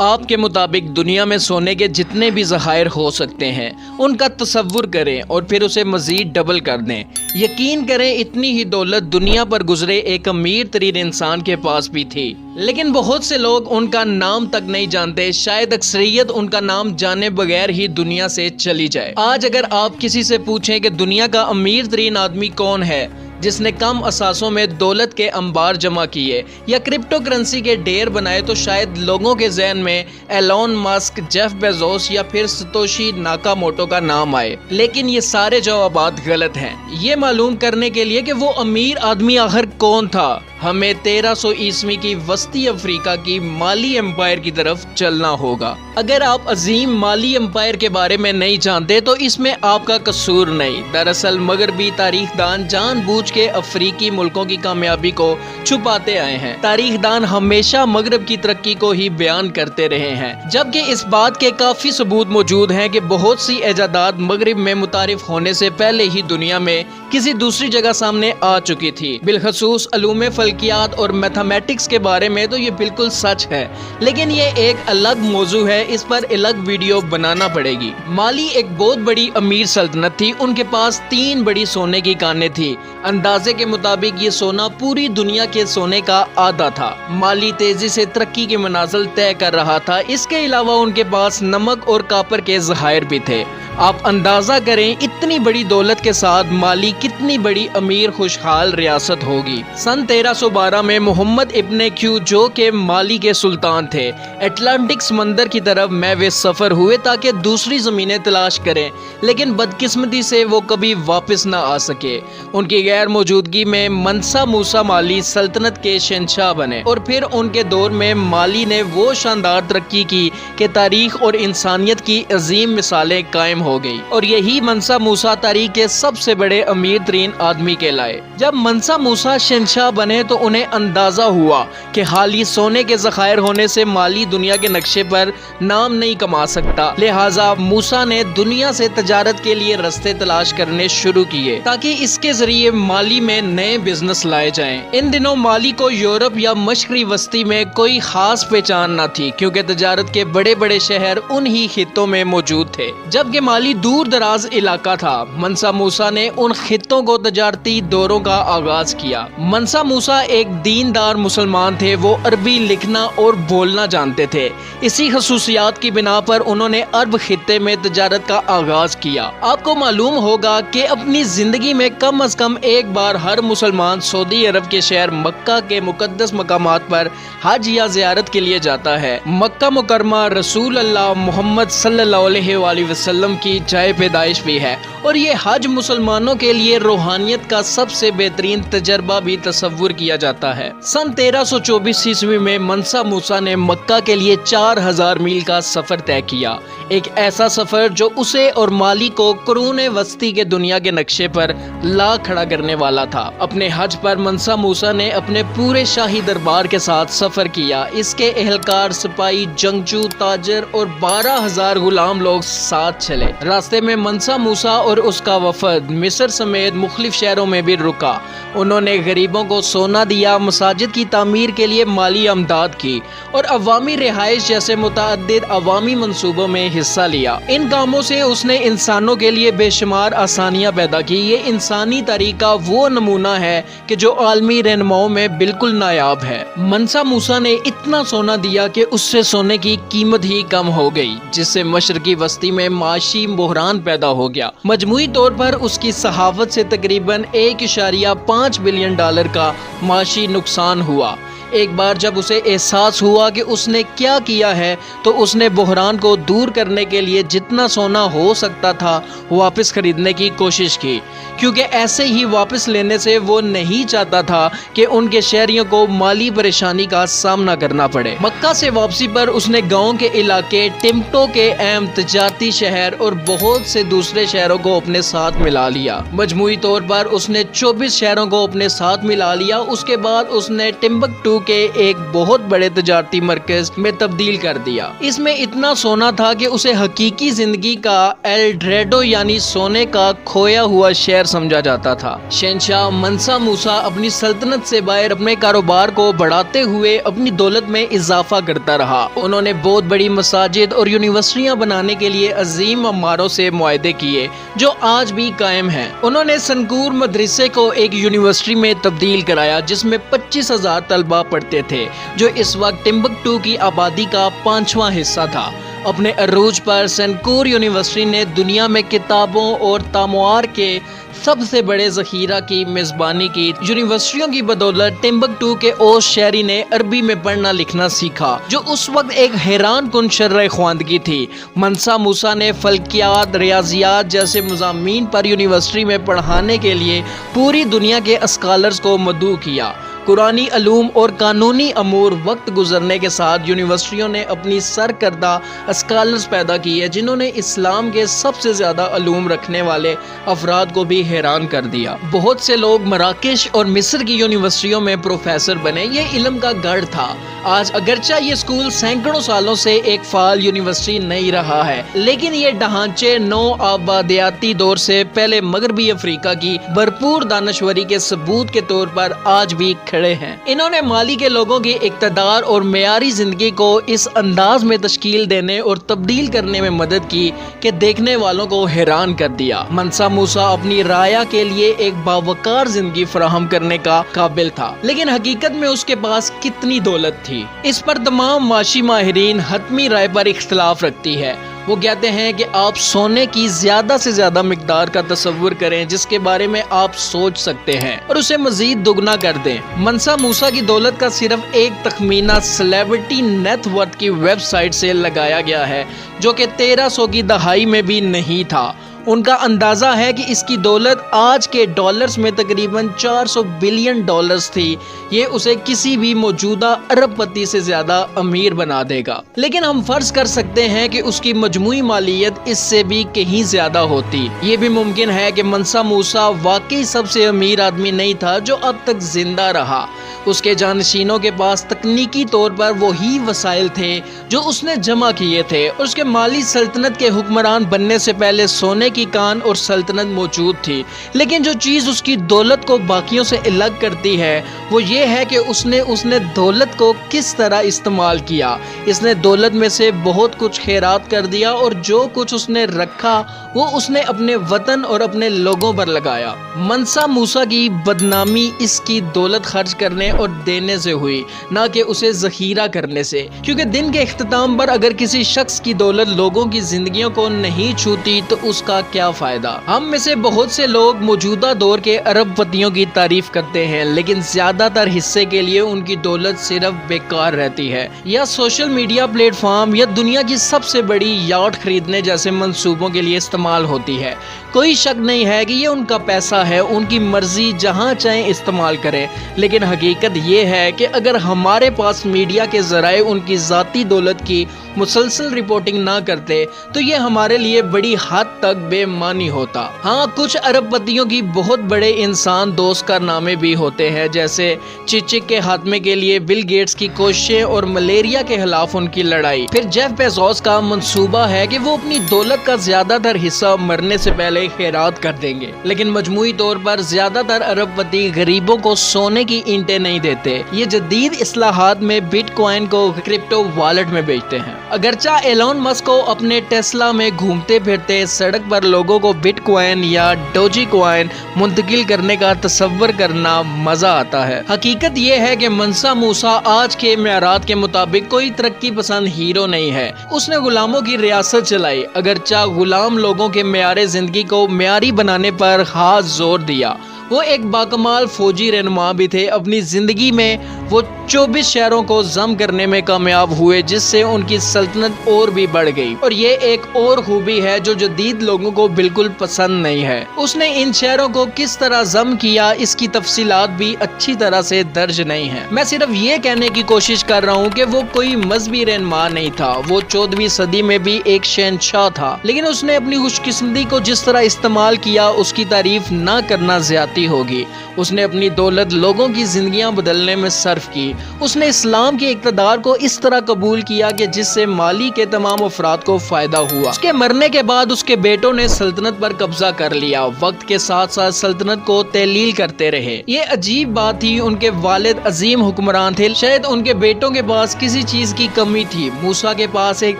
آپ کے مطابق دنیا میں سونے کے جتنے بھی ذخائر ہو سکتے ہیں ان کا تصور کریں اور پھر اسے مزید ڈبل کر دیں۔ یقین کریں اتنی ہی دولت دنیا پر گزرے ایک امیر ترین انسان کے پاس بھی تھی، لیکن بہت سے لوگ ان کا نام تک نہیں جانتے، شاید اکثریت ان کا نام جانے بغیر ہی دنیا سے چلی جائے۔ آج اگر آپ کسی سے پوچھیں کہ دنیا کا امیر ترین آدمی کون ہے جس نے کم اثاثوں میں دولت کے انبار جمع کیے یا کرپٹو کرنسی کے ڈھیر بنائے، تو شاید لوگوں کے ذہن میں ایلون ماسک، جیف بیزوس یا پھر ستوشی ناکاموٹو کا نام آئے۔ لیکن یہ سارے جوابات غلط ہیں۔ یہ معلوم کرنے کے لیے کہ وہ امیر آدمی آخر کون تھا، ہمیں 1300 عیسوی کی وسطی افریقہ کی مالی امپائر کی طرف چلنا ہوگا۔ اگر آپ عظیم مالی امپائر کے بارے میں نہیں جانتے تو اس میں آپ کا قصور نہیں۔ دراصل مغربی تاریخ دان جان بوجھ کے افریقی ملکوں کی کامیابی کو چھپاتے آئے ہیں۔ تاریخ دان ہمیشہ مغرب کی ترقی کو ہی بیان کرتے رہے ہیں، جبکہ اس بات کے کافی ثبوت موجود ہیں کہ بہت سی ایجادات مغرب میں متعارف ہونے سے پہلے ہی دنیا میں کسی دوسری جگہ سامنے آ چکی تھی۔ بالخصوص علوم فلکیات اور میتھمیٹکس کے بارے میں تو یہ بالکل سچ ہے، لیکن یہ ایک الگ موضوع ہے، اس پر الگ ویڈیو بنانا پڑے گی۔ مالی ایک بہت بڑی امیر سلطنت تھی، ان کے پاس 3 بڑی سونے کی کانیں تھی۔ اندازے کے مطابق یہ سونا پوری دنیا کے سونے کا آدھا تھا۔ مالی تیزی سے ترقی کے منازل طے کر رہا تھا، اس کے علاوہ ان کے پاس نمک اور کاپر کے ذخائر بھی تھے۔ آپ اندازہ کریں اتنی بڑی دولت کے ساتھ مالی کتنی بڑی امیر خوشحال ریاست ہوگی۔ سن 1312 میں محمد ابن کیو جو کہ مالی کے سلطان تھے، اٹلانٹک سمندر کی طرف محو سفر ہوئے تاکہ دوسری زمینیں تلاش کریں، لیکن بدقسمتی سے وہ کبھی واپس نہ آ سکے۔ ان کی غیر موجودگی میں منسا موسا مالی سلطنت کے شہنشاہ بنے، اور پھر ان کے دور میں مالی نے وہ شاندار ترقی کی کہ تاریخ اور انسانیت کی عظیم مثالیں قائم ہو گئی، اور یہی منسا موسا تاریخ کے سب سے بڑے امیر ترین آدمی کہلائے۔ جب منسا موسا شہنشاہ بنے تو انہیں اندازہ ہوا کہ حالی سونے کے ذخائر ہونے سے مالی دنیا کے نقشے پر نام نہیں کما سکتا، لہٰذا موسا نے دنیا سے تجارت کے لیے راستے تلاش کرنے شروع کیے تاکہ اس کے ذریعے مالی میں نئے بزنس لائے جائیں۔ ان دنوں مالی کو یورپ یا مشرقی وسطی میں کوئی خاص پہچان نہ تھی، کیونکہ تجارت کے بڑے بڑے شہر انہی خطوں میں موجود تھے، جبکہ مالی دور دراز علاقہ تھا۔ منسا موسا نے ان خطوں کو تجارتی دوروں کا آغاز کیا۔ منسا موسا ایک دیندار مسلمان تھے، وہ عربی لکھنا اور بولنا جانتے تھے۔ اسی خصوصیات کی بنا پر انہوں نے عرب خطے میں تجارت کا آغاز کیا۔ آپ کو معلوم ہوگا کہ اپنی زندگی میں کم از کم ایک بار ہر مسلمان سعودی عرب کے شہر مکہ کے مقدس مقامات پر حج یا زیارت کے لیے جاتا ہے۔ مکہ مکرمہ رسول اللہ محمد صلی اللہ علیہ وآلہ وسلم کی جائے پیدائش بھی ہے، اور یہ حج مسلمانوں کے لیے روحانیت کا سب سے بہترین تجربہ بھی تصور کیا جاتا ہے۔ سن 1324 عیسوی میں منسا موسا نے مکہ کے لیے 4000 میل کا سفر طے کیا، ایک ایسا سفر جو اسے اور مالی کو قرون وسطی کے دنیا کے نقشے پر لا کھڑا کرنے والا تھا۔ اپنے حج پر منسا موسا نے اپنے پورے شاہی دربار کے ساتھ سفر کیا۔ اس کے اہلکار، سپاہی، جنگجو، تاجر اور 12,000 غلام لوگ ساتھ چلے۔ راستے میں منسا موسا اور اس کا وفد مصر سمیت مختلف شہروں میں بھی رکا۔ انہوں نے غریبوں کو سونا دیا، مساجد کی تعمیر کے لیے مالی امداد کی، اور عوامی رہائش جیسے متعدد عوامی منصوبوں میں حصہ لیا۔ ان کاموں سے اس نے انسانوں کے لیے بے شمار آسانیاں پیدا کی۔ یہ انسانی طریقہ وہ نمونہ ہے کہ جو عالمی رہنماؤں میں بالکل نایاب ہے۔ منسا موسا نے اتنا سونا دیا کہ اس سے سونے کی قیمت ہی کم ہو گئی، جس سے مشرقی وسطی میں معاشی بحران پیدا ہو گیا۔ مجموعی طور پر اس کی سخاوت سے تقریباً $1.5 بلین کا معاشی نقصان ہوا۔ ایک بار جب اسے احساس ہوا کہ اس نے کیا کیا ہے تو اس نے بحران کو دور کرنے کے لیے جتنا سونا ہو سکتا تھا واپس خریدنے کی کوشش کی، کیونکہ ایسے ہی واپس لینے سے وہ نہیں چاہتا تھا کہ ان کے شہریوں کو مالی پریشانی کا سامنا کرنا پڑے۔ مکہ سے واپسی پر اس نے گاؤں کے علاقے، ٹمٹو کے اہم تجارتی شہر اور بہت سے دوسرے شہروں کو اپنے ساتھ ملا لیا۔ مجموعی طور پر اس نے 24 شہروں کو اپنے ساتھ ملا لیا۔ اس کے بعد اس نے ٹمبکٹو کے ایک بہت بڑے تجارتی مرکز میں تبدیل کر دیا۔ اس میں اتنا سونا تھا کہ اسے حقیقی زندگی کا ایل ڈوراڈو یعنی سونے کا کھویا ہوا شہر سمجھا جاتا تھا۔ شہنشاہ منسا موسا اپنی سلطنت سے باہر اپنے کاروبار کو بڑھاتے ہوئے اپنی دولت میں اضافہ کرتا رہا۔ انہوں نے بہت بڑی مساجد اور یونیورسٹیاں بنانے کے لیے عظیم عماروں سے معاہدے کیے جو آج بھی قائم ہیں۔ انہوں نے سنکور مدرسے کو ایک یونیورسٹی میں تبدیل کرایا جس میں 25,000 طلبہ پڑھتے تھے، جو اس وقت ٹمبکٹو کی آبادی کا 5واں حصہ تھا۔ اپنے عروج پر سنکور یونیورسٹی نے دنیا میں کتابوں اور تاموار کے سب سے بڑے ذخیرہ کی میزبانی کی۔ یونیورسٹیوں کی بدولت ٹمبکٹو کے اوس شہری نے عربی میں پڑھنا لکھنا سیکھا، جو اس وقت ایک حیران کن شرح خواندگی تھی۔ منسا موسا نے فلکیات، ریاضیات جیسے مضامین پر یونیورسٹی میں پڑھانے کے لیے پوری دنیا کے اسکالرز کو مدعو کیا۔ قرآنی علوم اور قانونی امور وقت گزرنے کے ساتھ یونیورسٹیوں نے اپنی سرکردہ اسکالرز پیدا کیے جنہوں نے اسلام کے سب سے زیادہ علوم رکھنے والے افراد کو بھی حیران کر دیا۔ بہت سے لوگ مراکش اور مصر کی یونیورسٹیوں میں پروفیسر بنے۔ یہ علم کا گڑھ تھا۔ آج اگرچہ یہ اسکول سینکڑوں سالوں سے ایک فعال یونیورسٹی نہیں رہا ہے، لیکن یہ ڈھانچے نو آبادیاتی دور سے پہلے مغربی افریقہ کی بھرپور دانشوری کے ثبوت کے طور پر آج بھی کھڑے ہیں۔ انہوں نے مالی کے لوگوں کی اقتدار اور معیاری زندگی کو اس انداز میں تشکیل دینے اور تبدیل کرنے میں مدد کی کہ دیکھنے والوں کو حیران کر دیا۔ منسا موسا اپنی رعایا کے لیے ایک باوقار زندگی فراہم کرنے کا قابل تھا، لیکن حقیقت میں اس کے پاس کتنی دولت تھی، اس پر تمام معاشی ماہرین حتمی رائے پر اختلاف رکھتی ہے۔ وہ کہتے ہیں کہ آپ سونے کی زیادہ سے زیادہ مقدار کا تصور کریں جس کے بارے میں آپ سوچ سکتے ہیں اور اسے مزید دگنا کر دیں۔ منسا موسا کی دولت کا صرف ایک تخمینہ سیلیبریٹی نیٹ ورتھ کی ویب سائٹ سے لگایا گیا ہے، جو کہ 1300 کی دہائی میں بھی نہیں تھا۔ ان کا اندازہ ہے کہ اس کی دولت آج کے ڈالرز میں تقریباً 400 بلین ڈالرز تھی۔ یہ اسے کسی بھی موجودہ ارب پتی سے زیادہ امیر بنا دے گا، لیکن ہم فرض کر سکتے ہیں کہ اس کی مجموعی مالیت اس سے بھی کہیں زیادہ ہوتی۔ یہ بھی ممکن ہے کہ منسا موسا واقعی سب سے امیر آدمی نہیں تھا جو اب تک زندہ رہا۔ اس کے جانشینوں کے پاس تکنیکی طور پر وہی وسائل تھے جو اس نے جمع کیے تھے، اور اس کے مالی سلطنت کے حکمران بننے سے پہلے سونے کی کان اور سلطنت موجود تھی۔ لیکن جو چیز اس کی دولت کو باقیوں سے الگ کرتی ہے وہ یہ ہے کہ اس نے دولت کو کس طرح استعمال کیا۔ اس نے دولت میں سے بہت کچھ خیرات کر دیا، اور جو کچھ اس نے رکھا وہ اس نے اپنے وطن اور اپنے لوگوں پر لگایا۔ منسا موسا کی بدنامی اس کی دولت خرچ کرنے اور دینے سے ہوئی، نہ کہ اسے ذخیرہ کرنے سے، کیونکہ دن کے اختتام پر اگر کسی شخص کی دولت لوگوں کی زندگیوں کو نہیں چھوتی تو اس کا کیا فائدہ۔ ہم میں سے بہت سے لوگ موجودہ دور کے ارب پتیوں کی تعریف کرتے ہیں، لیکن زیادہ تر حصے کے لیے ان کی دولت صرف بیکار رہتی ہے، یا سوشل میڈیا پلیٹ فارم یا دنیا کی سب سے بڑی یاٹ خریدنے جیسے منصوبوں کے لیے استعمال ہوتی ہے۔ کوئی شک نہیں ہے کہ یہ ان کا پیسہ ہے، ان کی مرضی، جہاں چاہیں استعمال کریں، لیکن حقیقت یہ ہے کہ اگر ہمارے پاس میڈیا کے ذرائع ان کی ذاتی دولت کی مسلسل رپورٹنگ نہ کرتے تو یہ ہمارے لیے بڑی حد تک بے معنی ہوتا۔ ہاں، کچھ ارب پتیوں کی بہت بڑے انسان دوست کارنامے بھی ہوتے ہیں، جیسے چیچک کے خاتمے کے لیے بل گیٹس کی کوششیں اور ملیریا کے خلاف ان کی لڑائی۔ پھر جیف بیزوس کا منصوبہ ہے کہ وہ اپنی دولت کا زیادہ تر حصہ مرنے سے پہلے خیرات کر دیں گے، لیکن مجموعی طور پر زیادہ تر ارب پتی غریبوں کو سونے کی اینٹیں نہیں دیتے۔ یہ جدید اصلاحات میں بٹ کوائن کو کرپٹو والیٹ میں بیچتے ہیں۔ اگرچہ ایلون مسک کو اپنے ٹیسلا میں گھومتے پھرتے سڑک پر لوگوں کو بٹ کوائن یا ڈوجی کوائن منتقل کرنے کا تصور کرنا مزہ آتا ہے، حقیقت یہ ہے کہ منسا موسا آج کے معیارات کے مطابق کوئی ترقی پسند ہیرو نہیں ہے۔ اس نے غلاموں کی ریاست چلائی، اگرچہ غلام لوگوں کے معیار زندگی کو معیاری بنانے پر خاص زور دیا۔ وہ ایک باکمال فوجی رہنما بھی تھے۔ اپنی زندگی میں وہ 24 شہروں کو ضم کرنے میں کامیاب ہوئے، جس سے ان کی سلطنت اور بھی بڑھ گئی، اور یہ ایک اور خوبی ہے جو جدید لوگوں کو بالکل پسند نہیں ہے۔ اس نے ان شہروں کو کس طرح ضم کیا اس کی تفصیلات بھی اچھی طرح سے درج نہیں ہیں۔ میں صرف یہ کہنے کی کوشش کر رہا ہوں کہ وہ کوئی مذہبی رہنما نہیں تھا۔ وہ 14ویں صدی میں بھی ایک شہنشاہ تھا، لیکن اس نے اپنی خوش قسمتی کو جس طرح استعمال کیا اس کی تعریف نہ کرنا زیادتی جاتی ہوگی۔ اس نے اپنی دولت لوگوں کی زندگیاں بدلنے میں صرف کی۔ اس نے اسلام کے اقتدار کو اس طرح قبول کیا کہ جس سے مالی کے تمام افراد کو فائدہ ہوا۔ اس کے مرنے کے بعد اس کے بیٹوں نے سلطنت پر قبضہ کر لیا، وقت کے ساتھ ساتھ سلطنت کو تحلیل کرتے رہے۔ یہ عجیب بات تھی، ان کے والد عظیم حکمران تھے، شاید ان کے بیٹوں کے پاس کسی چیز کی کمی تھی۔ موسیٰ کے پاس ایک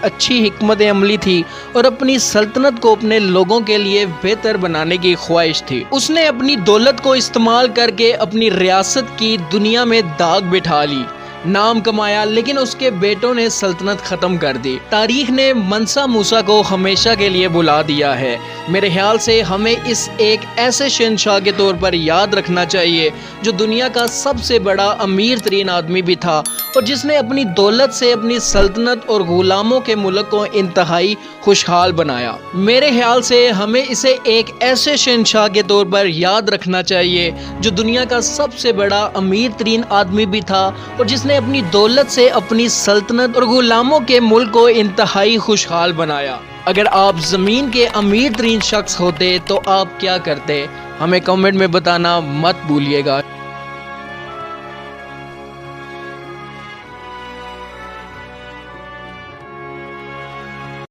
اچھی حکمت عملی تھی اور اپنی سلطنت کو اپنے لوگوں کے لیے بہتر بنانے کی خواہش تھی۔ اس نے اپنی دولت کو استعمال کر کے اپنی ریاست کی دنیا میں داغ بٹھا لی، نام کمایا، لیکن اس کے بیٹوں نے سلطنت ختم کر دی۔ تاریخ نے منسا موسیٰ کو ہمیشہ کے لیے بلا دیا ہے۔ میرے خیال سے ہمیں اس ایک ایسے شہنشاہ کے طور پر یاد رکھنا چاہیے جو دنیا کا سب سے بڑا امیر ترین آدمی بھی تھا اور جس نے اپنی دولت سے اپنی سلطنت اور غلاموں کے ملک کو انتہائی خوشحال بنایا۔ میرے خیال سے ہمیں اسے ایک ایسے شہنشاہ کے طور پر یاد رکھنا چاہیے جو دنیا کا سب سے بڑا امیر ترین آدمی بھی تھا اور جس نے اپنی دولت سے اپنی سلطنت اور غلاموں کے ملک کو انتہائی خوشحال بنایا۔ اگر آپ زمین کے امیر ترین شخص ہوتے تو آپ کیا کرتے؟ ہمیں کمنٹ میں بتانا مت بھولیے گا۔